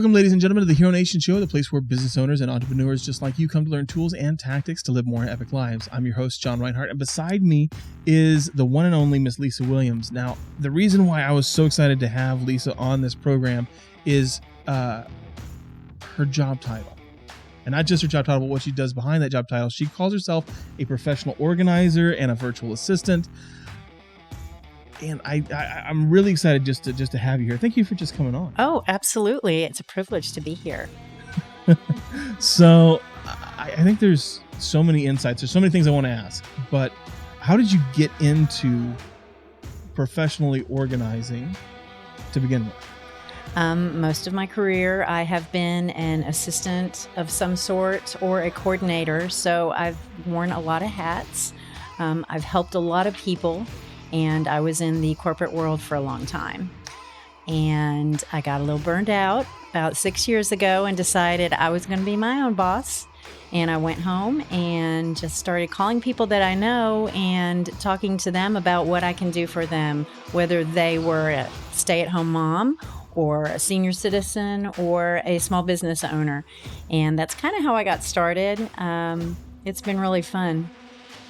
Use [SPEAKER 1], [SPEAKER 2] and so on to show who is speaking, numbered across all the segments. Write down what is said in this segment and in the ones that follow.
[SPEAKER 1] Welcome, ladies and gentlemen, to the Hero Nation Show, the place where business owners and entrepreneurs just like you come to learn tools and tactics to live more epic lives. I'm your host, John Rinehart, and beside me is the one and only Miss Lisa Williams. Now, the reason why I was so excited to have Lisa on this program is her job title. And not just her job title, but what she does behind that job title. She calls herself a professional organizer and a virtual assistant. And I'm really excited just to have you here. Thank you for just coming on.
[SPEAKER 2] Oh, absolutely. It's a privilege to be here.
[SPEAKER 1] So I think there's so many insights. There's so many things I want to ask. But how did you get into professionally organizing to begin with?
[SPEAKER 2] Most of my career, I have been an assistant of some sort or a coordinator. So I've worn a lot of hats. I've helped a lot of people. And I was in the corporate world for a long time. And I got a little burned out about 6 years ago and decided I was going to be my own boss. And I went home and just started calling people that I know and talking to them about what I can do for them, whether they were a stay-at-home mom or a senior citizen or a small business owner. And that's kind of how I got started. It's been really fun.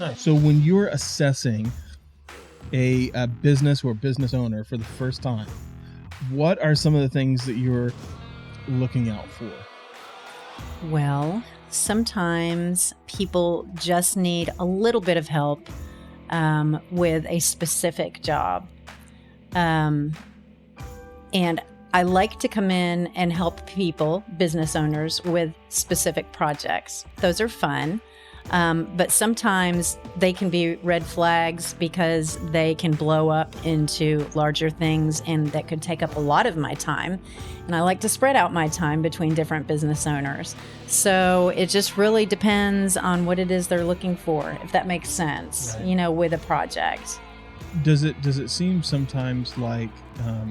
[SPEAKER 1] Nice. So when you're assessing a business or business owner for the first time, what are some of the things that you're looking out for?
[SPEAKER 2] Well, sometimes people just need a little bit of help with a specific job. And I like to come in and help people, business owners, with specific projects. Those are fun. But sometimes they can be red flags because they can blow up into larger things, and that could take up a lot of my time. And I like to spread out my time between different business owners. So it just really depends on what it is they're looking for, if that makes sense, right, with a project.
[SPEAKER 1] Does it seem sometimes like, I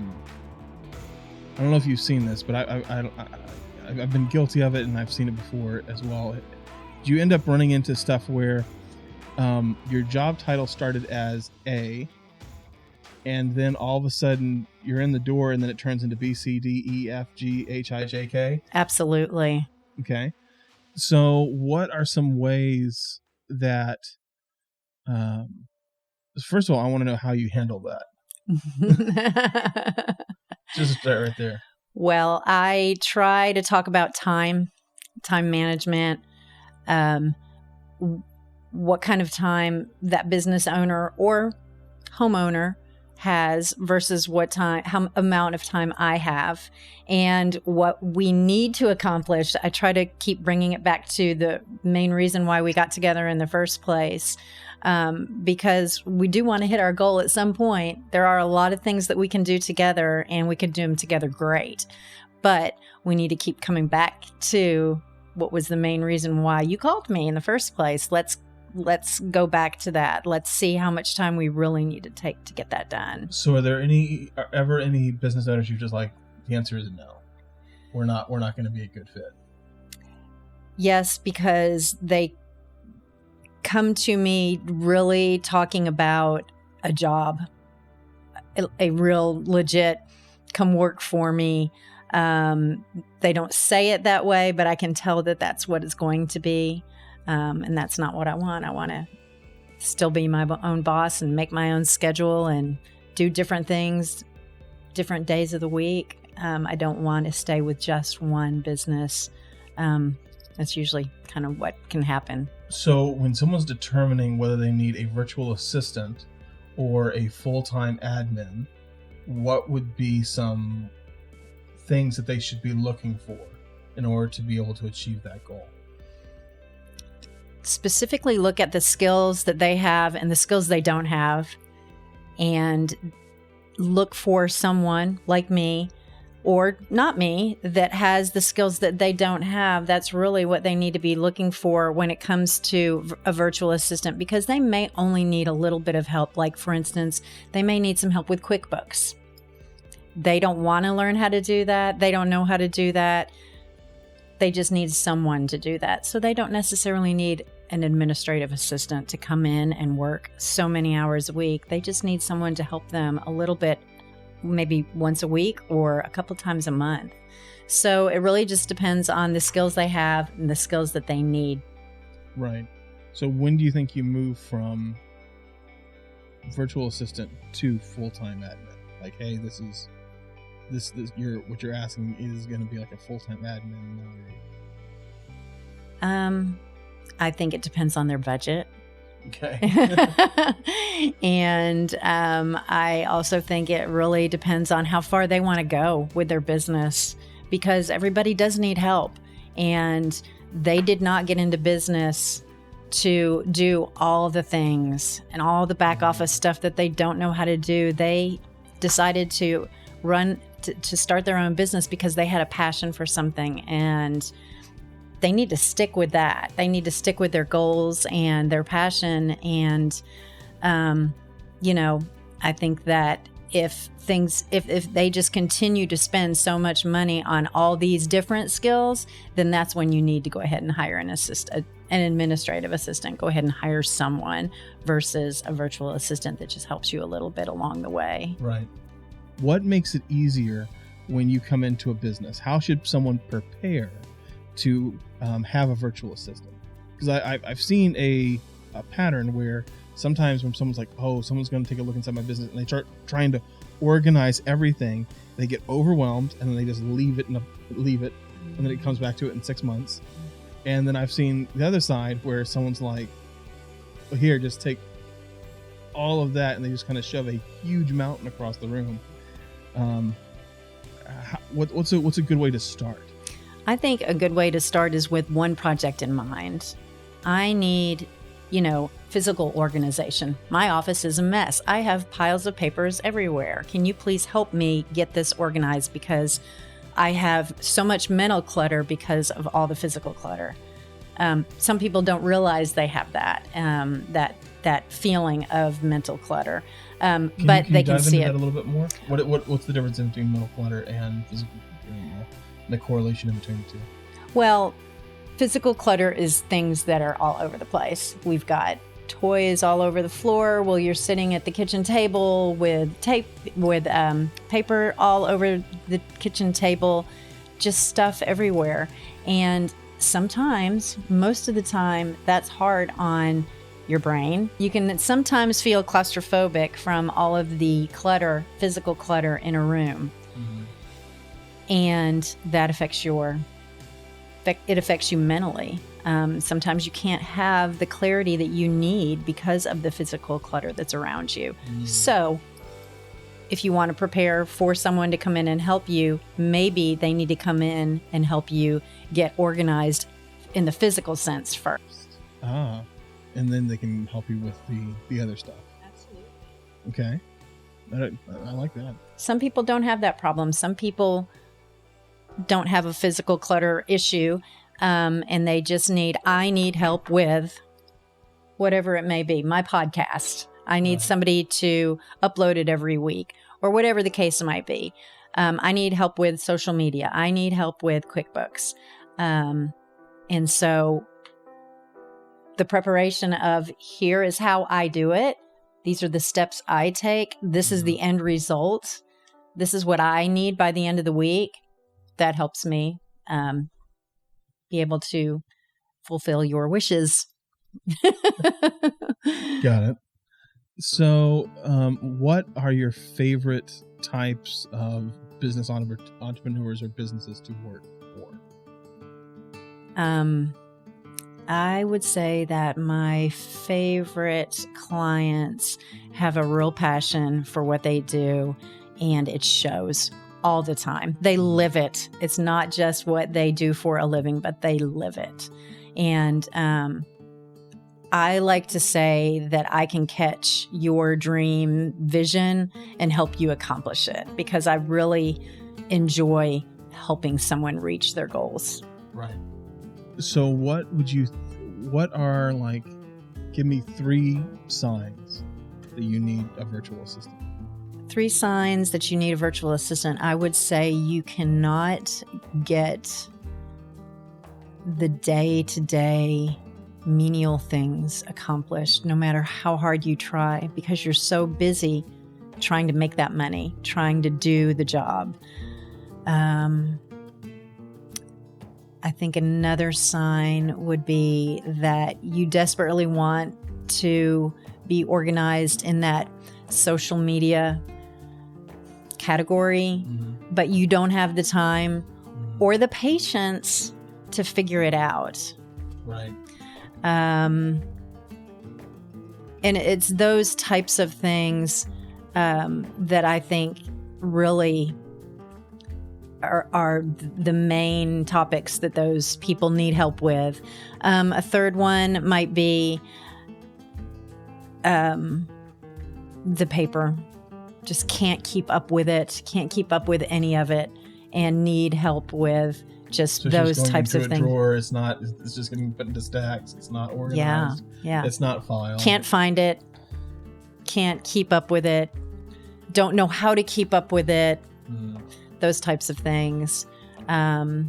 [SPEAKER 1] don't know if you've seen this, but I've been guilty of it, and I've seen it before as well. Do you end up running into stuff where your job title started as A, and then all of a sudden you're in the door and then it turns into B, C, D, E, F, G, H, I, J, K?
[SPEAKER 2] Absolutely.
[SPEAKER 1] Okay. So what are some ways that, first of all, I want to know how you handle that. Just start right there.
[SPEAKER 2] Well, I try to talk about time management. What kind of time that business owner or homeowner has versus how amount of time I have, and what we need to accomplish. I try to keep bringing it back to the main reason why we got together in the first place, because we do want to hit our goal at some point. There are a lot of things that we can do together, and we can do them together great, but we need to keep coming back to what was the main reason why you called me in the first place. Let's go back to that. Let's see how much time we really need to take to get that done.
[SPEAKER 1] So are there ever any business owners you're just like, the answer is no, we're not going to be a good fit?
[SPEAKER 2] Yes, because they come to me really talking about a job, a real legit come work for me. They don't say it that way, but I can tell that that's what it's going to be. And that's not what I want. I want to still be my own boss and make my own schedule and do different things, different days of the week. I don't want to stay with just one business. That's usually kind of what can happen.
[SPEAKER 1] So when someone's determining whether they need a virtual assistant or a full-time admin, what would be some things that they should be looking for in order to be able to achieve that goal?
[SPEAKER 2] Specifically look at the skills that they have and the skills they don't have, and look for someone like me or not me that has the skills that they don't have. That's really what they need to be looking for when it comes to a virtual assistant, because they may only need a little bit of help. Like, for instance, they may need some help with QuickBooks. They don't want to learn how to do that. They don't know how to do that. They just need someone to do that. So they don't necessarily need an administrative assistant to come in and work so many hours a week. They just need someone to help them a little bit, maybe once a week or a couple times a month. So it really just depends on the skills they have and the skills that they need.
[SPEAKER 1] Right. So when do you think you move from virtual assistant to full-time admin? Like, hey, this what you're asking is going to be like a full-time admin.
[SPEAKER 2] I think it depends on their budget.
[SPEAKER 1] Okay.
[SPEAKER 2] And I also think it really depends on how far they want to go with their business, because everybody does need help. And they did not get into business to do all the things and all the back office stuff that they don't know how to do. They decided to start their own business because they had a passion for something, and they need to stick with that. They need to stick with their goals and their passion. And, I think that if they just continue to spend so much money on all these different skills, then that's when you need to go ahead and hire an administrative assistant. Go ahead and hire someone versus a virtual assistant that just helps you a little bit along the way.
[SPEAKER 1] Right. What makes it easier when you come into a business? How should someone prepare to have a virtual assistant? Because I've seen a pattern where sometimes when someone's like, oh, someone's going to take a look inside my business, and they start trying to organize everything, they get overwhelmed, and then they just leave it, and then it comes back to it in 6 months. And then I've seen the other side where someone's like, well, here, just take all of that, and they just kind of shove a huge mountain across the room. What's a good way to start?
[SPEAKER 2] I think a good way to start is with one project in mind. I need, physical organization. My office is a mess. I have piles of papers everywhere. Can you please help me get this organized? Because I have so much mental clutter because of all the physical clutter. Some people don't realize they have that feeling of mental clutter, but they can see it
[SPEAKER 1] a little bit more. What's the difference between mental clutter and physical clutter? The correlation in between the two?
[SPEAKER 2] Well, physical clutter is things that are all over the place. We've got toys all over the floor while you're sitting at the kitchen table with paper all over the kitchen table, just stuff everywhere. And sometimes, most of the time, that's hard on your brain. You can sometimes feel claustrophobic from all of the clutter, physical clutter in a room. Mm-hmm. And that affects you mentally. Sometimes you can't have the clarity that you need because of the physical clutter that's around you. Mm. So if you want to prepare for someone to come in and help you, maybe they need to come in and help you get organized in the physical sense first.
[SPEAKER 1] And then they can help you with the other stuff.
[SPEAKER 2] Absolutely.
[SPEAKER 1] Okay. I like that.
[SPEAKER 2] Some people don't have that problem. Some people don't have a physical clutter issue, and they just I need help with whatever it may be. My podcast. I need somebody to upload it every week, or whatever the case might be. I need help with social media. I need help with QuickBooks. And so the preparation of, here is how I do it. These are the steps I take. This is the end result. This is what I need by the end of the week. That helps me be able to fulfill your wishes.
[SPEAKER 1] Got it. So, what are your favorite types of business entrepreneurs or businesses to work for?
[SPEAKER 2] I would say that my favorite clients have a real passion for what they do, and it shows all the time. They live it. It's not just what they do for a living, but they live it. And I like to say that I can catch your dream vision and help you accomplish it, because I really enjoy helping someone reach their goals.
[SPEAKER 1] Right. So give me 3 signs that you need a virtual assistant.
[SPEAKER 2] 3 signs that you need a virtual assistant. I would say you cannot get the day-to-day menial things accomplished, no matter how hard you try, because you're so busy trying to make that money, trying to do the job. I think another sign would be that you desperately want to be organized in that social media category, but you don't have the time or the patience to figure it out.
[SPEAKER 1] Right.
[SPEAKER 2] And it's those types of things that I think really are the main topics that those people need help with. A third one might be the paper. Just can't keep up with it, can't keep up with any of it, and need help with just those types of things.
[SPEAKER 1] Drawer, it's just getting put into stacks. It's not organized.
[SPEAKER 2] Yeah.
[SPEAKER 1] It's not filed.
[SPEAKER 2] Can't find it. Can't keep up with it. Don't know how to keep up with it. Those types of things. They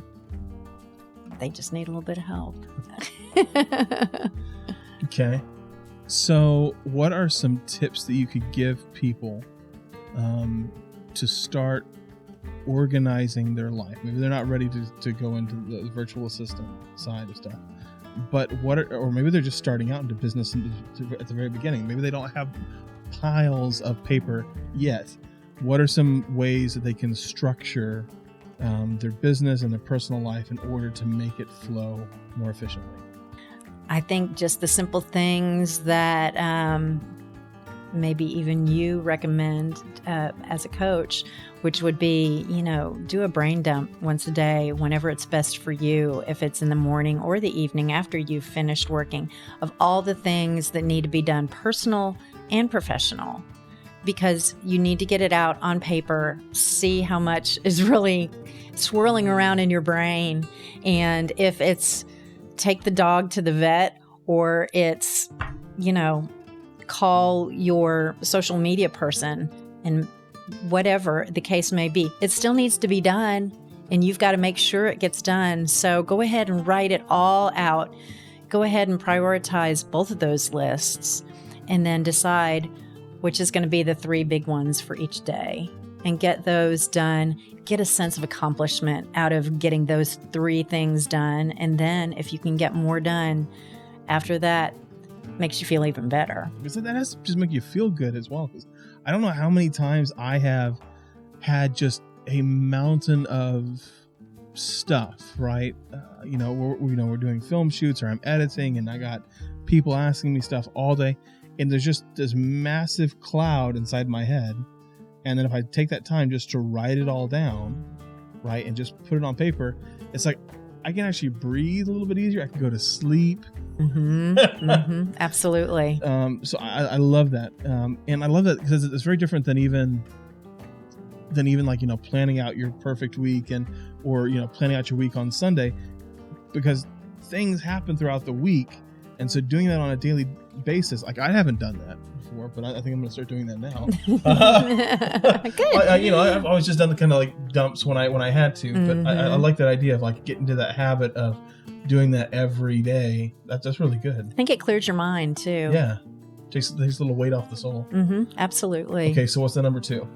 [SPEAKER 2] just need a little bit of help.
[SPEAKER 1] Okay. So what are some tips that you could give people to start organizing their life? Maybe they're not ready to go into the virtual assistant side of stuff, but or maybe they're just starting out into business at the very beginning. Maybe they don't have piles of paper yet. What are some ways that they can structure their business and their personal life in order to make it flow more efficiently?
[SPEAKER 2] I think just the simple things that maybe even you recommend as a coach, which would be, do a brain dump once a day, whenever it's best for you, if it's in the morning or the evening after you've finished working, of all the things that need to be done, personal and professional, because you need to get it out on paper, see how much is really swirling around in your brain. And if it's take the dog to the vet, or it's, call your social media person, and whatever the case may be, it still needs to be done, and you've got to make sure it gets done. So go ahead and write it all out. Go ahead and prioritize both of those lists, and then decide which is going to be the 3 big ones for each day, and get those done. Get a sense of accomplishment out of getting those 3 things done. And then if you can get more done after that, makes you feel even better.
[SPEAKER 1] Because that has to just make you feel good as well. Because I don't know how many times I have had just a mountain of stuff, right? We're doing film shoots, or I'm editing, and I got people asking me stuff all day, and there's just this massive cloud inside my head. And then if I take that time just to write it all down, right, and just put it on paper, it's like I can actually breathe a little bit easier. I can go to sleep.
[SPEAKER 2] Absolutely.
[SPEAKER 1] So I love that, and I love that because it's very different than even like planning out your perfect week or planning out your week on Sunday, because things happen throughout the week, and so doing that on a daily basis, like I haven't done that before, but I think I'm going to start doing that now.
[SPEAKER 2] Good.
[SPEAKER 1] I've always just done the kind of like dumps when I had to, but I like that idea of like getting to that habit of doing that every day. That's really good.
[SPEAKER 2] I think it clears your mind too.
[SPEAKER 1] Yeah, takes a little weight off the soul.
[SPEAKER 2] Absolutely.
[SPEAKER 1] Okay, so what's the number 2?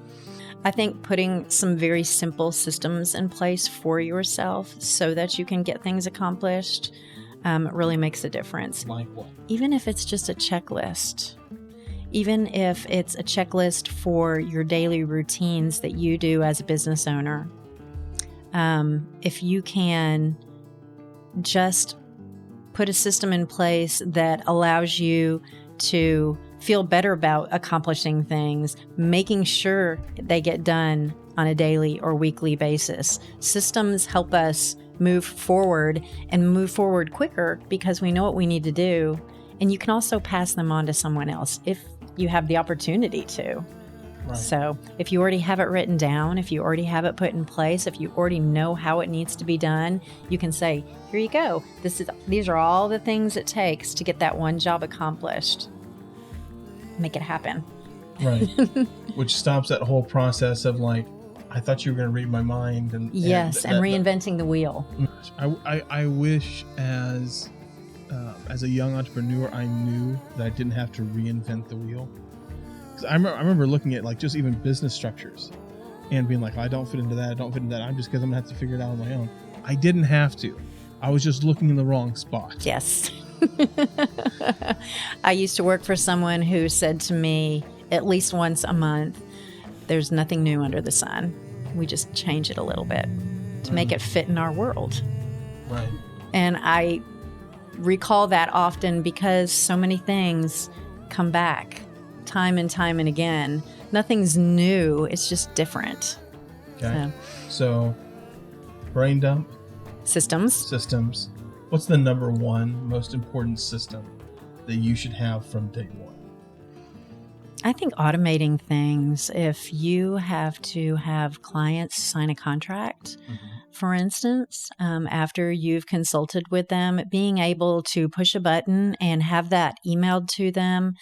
[SPEAKER 2] I think putting some very simple systems in place for yourself so that you can get things accomplished really makes a difference.
[SPEAKER 1] Like what?
[SPEAKER 2] Even if it's just a checklist. Even if it's a checklist for your daily routines that you do as a business owner. If you can just put a system in place that allows you to feel better about accomplishing things, making sure they get done on a daily or weekly basis. Systems help us move forward and move forward quicker because we know what we need to do. And you can also pass them on to someone else if you have the opportunity to. Right. So if you already have it written down, if you already have it put in place, if you already know how it needs to be done, you can say, here you go. These are all the things it takes to get that one job accomplished. Make it happen.
[SPEAKER 1] Right. Which stops that whole process of like, I thought you were going to read my mind. And
[SPEAKER 2] reinventing the wheel.
[SPEAKER 1] I wish as a young entrepreneur, I knew that I didn't have to reinvent the wheel. Because I remember looking at like just even business structures and being like, I don't fit into that. I'm just because I'm going to have to figure it out on my own. I didn't have to. I was just looking in the wrong spot.
[SPEAKER 2] Yes. I used to work for someone who said to me at least once a month, there's nothing new under the sun. We just change it a little bit to make it fit in our world.
[SPEAKER 1] Right.
[SPEAKER 2] And I recall that often because so many things come back time and time and again. Nothing's new. It's just different.
[SPEAKER 1] Okay. So brain dump.
[SPEAKER 2] Systems.
[SPEAKER 1] What's the number one most important system that you should have from day one?
[SPEAKER 2] I think automating things. If you have to have clients sign a contract, for instance, after you've consulted with them, being able to push a button and have that emailed to them,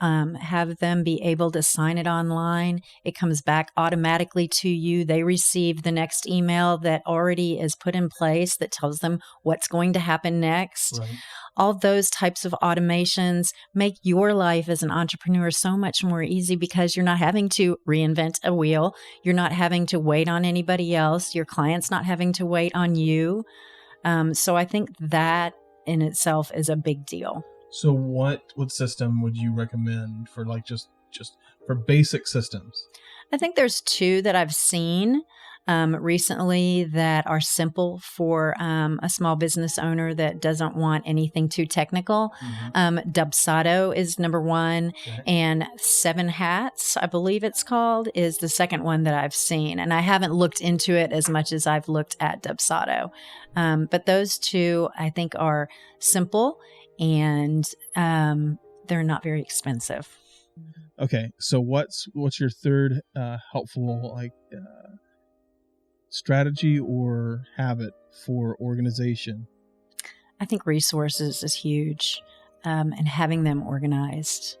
[SPEAKER 2] have them be able to sign it online. It comes back automatically to you. They receive the next email that already is put in place that tells them what's going to happen next.
[SPEAKER 1] Right.
[SPEAKER 2] All those types of automations make your life as an entrepreneur so much more easy because you're not having to reinvent a wheel. You're not having to wait on anybody else. Your client's not having to wait on you. So I think that in itself is a big deal.
[SPEAKER 1] So what system would you recommend for like just for basic systems?
[SPEAKER 2] I think there's two that I've seen recently that are simple for a small business owner that doesn't want anything too technical. Dubsado is number one, and 7 Hats, I believe it's called, is the second one that I've seen. And I haven't looked into it as much as I've looked at Dubsado. But those two, I think, are simple and they're not very expensive.
[SPEAKER 1] Okay, so what's your third helpful strategy or habit for organization?
[SPEAKER 2] I think resources is huge, and having them organized.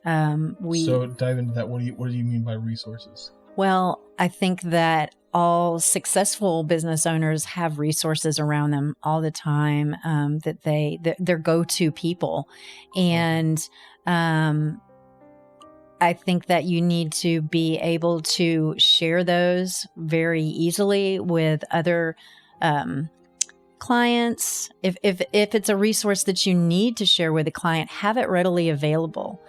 [SPEAKER 1] So dive into that. What do you mean by resources?
[SPEAKER 2] Well, I think that all successful business owners have resources around them all the time, that they're go-to people. And I think that you need to be able to share those very easily with other clients. If it's a resource that you need to share with a client, have it readily available.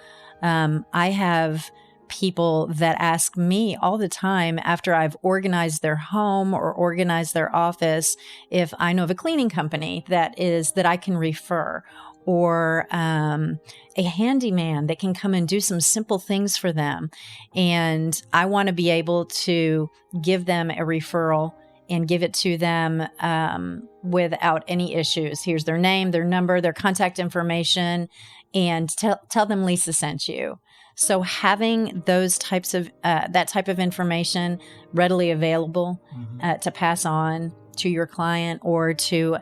[SPEAKER 2] I have people that ask me all the time after I've organized their home or organized their office if I know of a cleaning company that I can refer, or a handyman that can come and do some simple things for them. And I want to be able to give them a referral and give it to them without any issues. Here's their name, their number, their contact information, and tell them Lisa sent you. So having those types of that type of information readily available to pass on to your client or to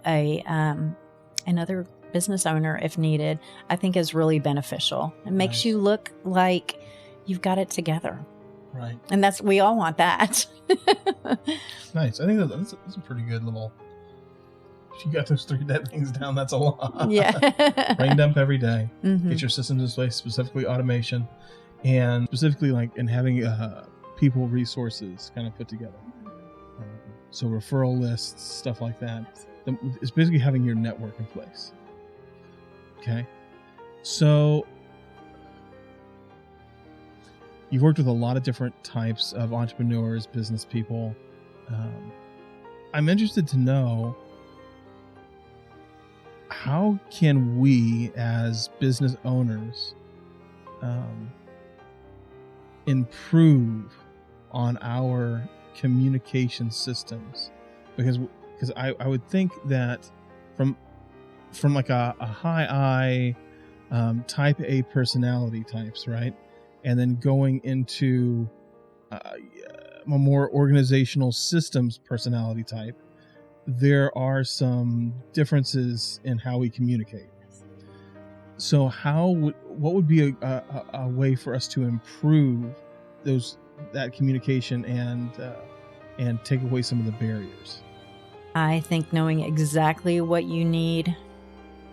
[SPEAKER 2] another business owner if needed, I think is really beneficial. It makes you look like you've got it together.
[SPEAKER 1] Right.
[SPEAKER 2] And we all want that.
[SPEAKER 1] Nice. I think that's a pretty good little, if you got those 3 things down, that's a lot.
[SPEAKER 2] Yeah.
[SPEAKER 1] Brain dump every day. Get your systems in place, specifically automation, and specifically in having people resources kind of put together. So referral lists, stuff like that. It's basically having your network in place. Okay. So you've worked with a lot of different types of entrepreneurs, business people. I'm interested to know, how can we as business owners improve on our communication systems? Because I would think that from like a high I type A personality types, right? And then going into a more organizational systems personality type, there are some differences in how we communicate. So what would be a way for us to improve that communication and take away some of the barriers?
[SPEAKER 2] I think knowing exactly what you need,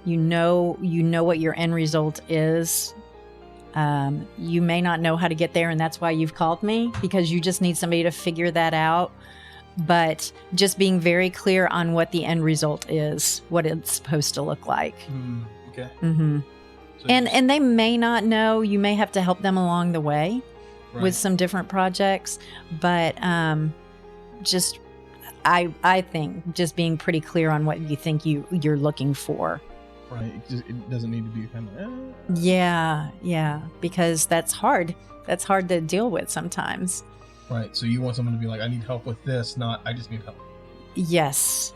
[SPEAKER 2] you know what your end result is. You may not know how to get there, and that's why you've called me, because you just need somebody to figure that out. but just being very clear on what the end result is, what it's supposed to look like.
[SPEAKER 1] Okay.
[SPEAKER 2] Mm-hmm.
[SPEAKER 1] So
[SPEAKER 2] And they may not know. You may have to help them along the way with some different projects, but just I think just being pretty clear on what you think you're looking for.
[SPEAKER 1] Right. It doesn't need to be kind of
[SPEAKER 2] Yeah, because that's hard. That's hard to deal with sometimes.
[SPEAKER 1] Right. So you want someone to be like, I need help with this, not I just need help.
[SPEAKER 2] Yes.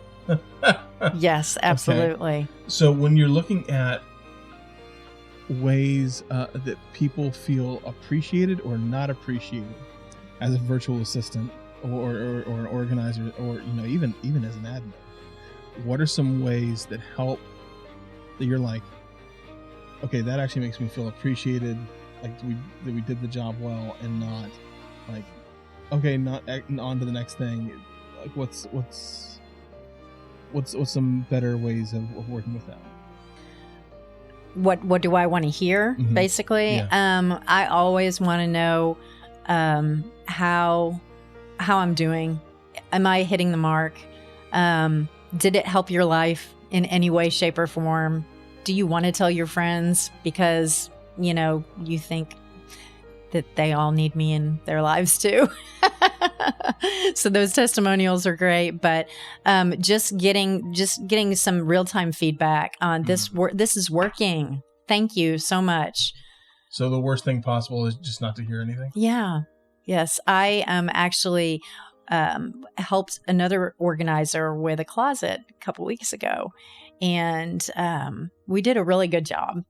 [SPEAKER 2] Yes, absolutely.
[SPEAKER 1] Okay. So when you're looking at ways that people feel appreciated or not appreciated as a virtual assistant or an organizer, or even as an admin, what are some ways that help that you're like, okay, that actually makes me feel appreciated, like that we did the job well, and not like, okay, not on to the next thing. Like what's some better ways of working with that?
[SPEAKER 2] What do I want to hear?
[SPEAKER 1] Mm-hmm.
[SPEAKER 2] Basically,
[SPEAKER 1] yeah.
[SPEAKER 2] I always want to know how I'm doing. Am I hitting the mark? Did it help your life in any way, shape, or form? Do you want to tell your friends because you think that they all need me in their lives too? So those testimonials are great, but just getting some real-time feedback on this is working. Thank you so much.
[SPEAKER 1] So the worst thing possible is just not to hear anything?
[SPEAKER 2] Yeah. Yes. I actually helped another organizer with a closet a couple weeks ago, and we did a really good job.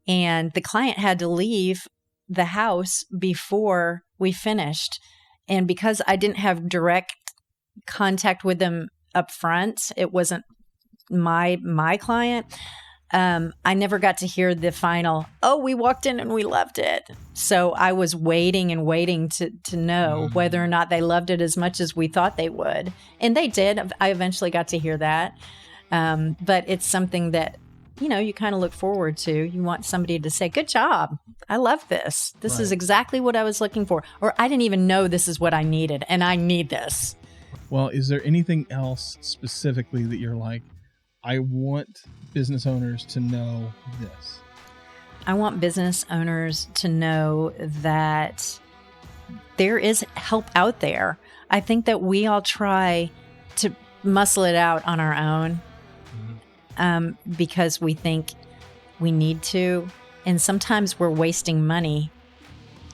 [SPEAKER 2] And the client had to leave the house before we finished. And because I didn't have direct contact with them up front, it wasn't my client. I never got to hear the final, we walked in and we loved it. So I was waiting to know whether or not they loved it as much as we thought they would. And they did. I eventually got to hear that. But it's something that, you kind of look forward to. You want somebody to say, good job. I love this. This is exactly what I was looking for. Or I didn't even know this is what I needed, and I need this.
[SPEAKER 1] Well, is there anything else specifically that you're like, I want business owners to know this?
[SPEAKER 2] I want business owners to know that there is help out there. I think that we all try to muscle it out on our own because we think we need to. And sometimes we're wasting money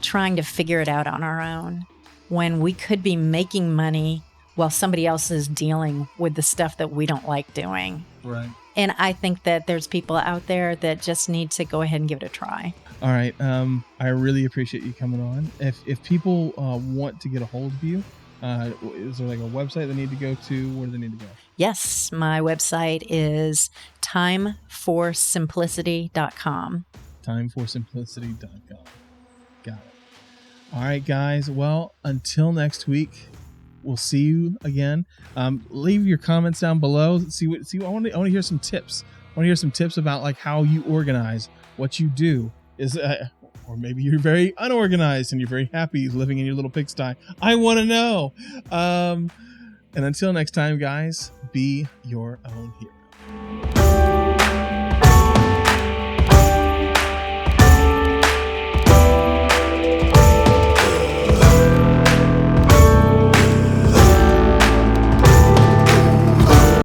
[SPEAKER 2] trying to figure it out on our own when we could be making money while somebody else is dealing with the stuff that we don't like doing.
[SPEAKER 1] Right.
[SPEAKER 2] And I think that there's people out there that just need to go ahead and give it a try.
[SPEAKER 1] All right. I really appreciate you coming on. If people want to get a hold of you, is there like a website they need to go to? Where do they need to go?
[SPEAKER 2] Yes. My website is timeforsimplicity.com.
[SPEAKER 1] Timeforsimplicity.com. Got it. All right, guys. Well, until next week, we'll see you again. Leave your comments down below. See what I want to hear some tips. I want to hear some tips about like how you organize, what you do. Or maybe you're very unorganized and you're very happy living in your little pigsty. I want to know. And until next time, guys, be your own hero.